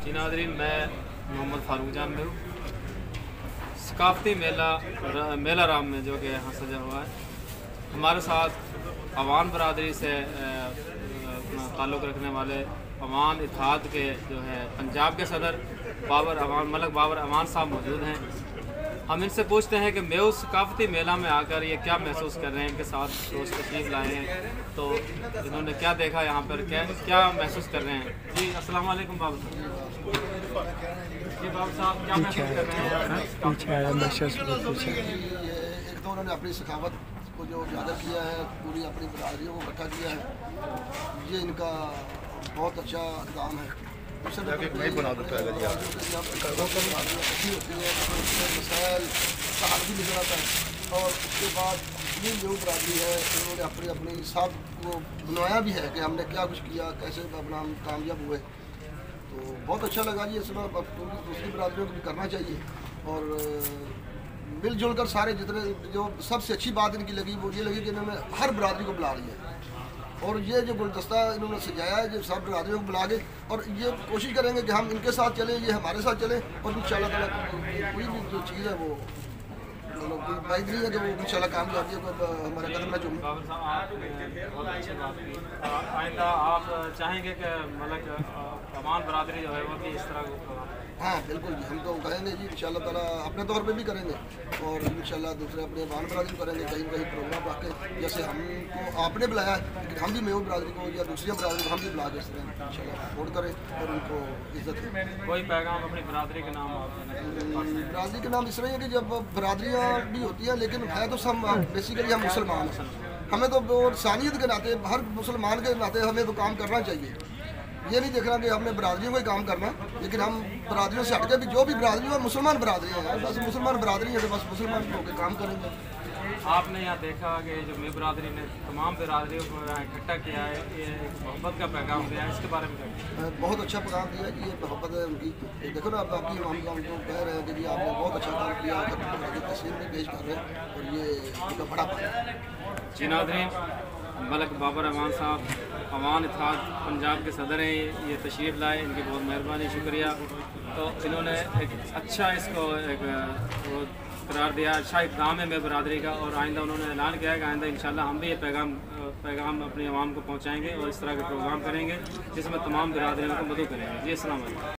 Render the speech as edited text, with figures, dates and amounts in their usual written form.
जी नाज़रीन, मैं मोहम्मद फारूक जान में हूँ। सकाफ़ती मेला राम में जो कि यहाँ सजा हुआ है, हमारे साथ अवान बरादरी से अपना ताल्लुक़ रखने वाले अवान इत्तेहाद के जो है पंजाब के सदर मलक बाबर अवान साहब मौजूद हैं। हम इनसे पूछते हैं कि मेऊ सकाफ़ती मेला में आकर ये क्या महसूस कर रहे हैं, इनके साथ रोज़ तशरीफ़ लाए हैं तो इन्होंने क्या देखा यहाँ पर, क्या महसूस कर रहे हैं। जी अस्सलाम वालेकुम बाबर साहब। जी बाबर साहब क्या महसूस कर रहे हैं? एक तो उन्होंने अपनी सखावत को जो उजागर किया है, पूरी अपनी बरादरियों को इकट्ठा किया है, ये इनका बहुत अच्छा काम है। नहीं बना देता है होती है मसाइल का हल भी निकल आता है। और उसके बाद ये जो बरादरी है उन्होंने अपनी सब को बनाया भी है कि हमने क्या कुछ किया, कैसे अपना हम कामयाब हुए। तो बहुत अच्छा लगा जी। इसमें दूसरी बरादरियों को भी करना चाहिए और मिलजुल कर सारे जितने जो सबसे अच्छी बात इनकी लगी वो ये लगी कि इन्होंने हर बरादरी को बुला लिया और ये जो गुलदस्ता इन्होंने सजाया है, जो सब बरादरियों को बुला के, और ये कोशिश करेंगे कि हम इनके साथ चलें, ये हमारे साथ चलें और इंशाअल्लाह ताला कोई भी जो चीज़ है वो मतलब कोई बाइक नहीं है कि वो इंशाअल्लाह कामयाब है। हमारे कदम में चुन बाबर साहब आपने बहुत अच्छी बात की। आइंदा आप चाहेंगे कि मतलब अवान बरादरी जो है वो भी इस तरह हाँ बिल्कुल जी, हम तो कहेंगे जी इंशाअल्लाह ताला अपने तौर पे भी करेंगे और इंशाअल्लाह दूसरे अपने अवान बरादरी करेंगे। कहीं कहीं प्रोग्राम रख के जैसे हमको आपने बुलाया, लेकिन हम भी मेऊ बरादरी को या दूसरी बरादरी को हम भी बुला के इस तरह इंशाअल्लाह सपोर्ट करें और उनको इज्जत दें। कोई पैगाम अपनी बरादरी के नाम? बरादरी के नाम इस तरह है कि जब बरादरियाँ भी होती हैं लेकिन है तो सब बेसिकली हम मुसलमान हैं। हमें तो इंसानियत के नाते, हर मुसलमान के नाते हमें तो काम करना चाहिए। ये नहीं देखना कि हमने बरादरियों को ही काम करना, लेकिन हम बरादरियों से हटके भी जो भी बरादरी है मुसलमान बरादरी है, बस मुसलमान बरादरी है तो बस मुसलमान होकर काम करेंगे। आपने यहाँ देखा कि जो मेऊ बरादरी ने तमाम बरादरियों को इकट्ठा किया है, ये एक मोहब्बत का पैगाम दिया है, इसके बारे में बहुत अच्छा पैगाम दिया है कि ये मोहब्बत है उनकी। देखो ना बाकी हम उनको कह रहे हैं कि जी आपने बहुत अच्छा काम किया, तस्वीर में पेश कर रहे हैं और ये उनका बड़ा पाया। जी नाज़रीन, मलक बाबर अवान साहब अवान इत्तेहाद पंजाब के सदर हैं, ये तशरीफ़ लाए, इनकी बहुत मेहरबानी, शुक्रिया। तो इन्होंने एक अच्छा इसको एक वो करार दिया, अच्छा इक़दाम है मेरी बरादरी का और आइंदा उन्होंने ऐलान किया है कि आइंदा इंशाअल्लाह हम भी ये पैगाम अपनी आवाम को पहुँचाएँगे और इस तरह के प्रोग्राम करेंगे जिसमें तमाम बरादरियों को मदद करेंगे। जी अस्सलाम वालेकुम।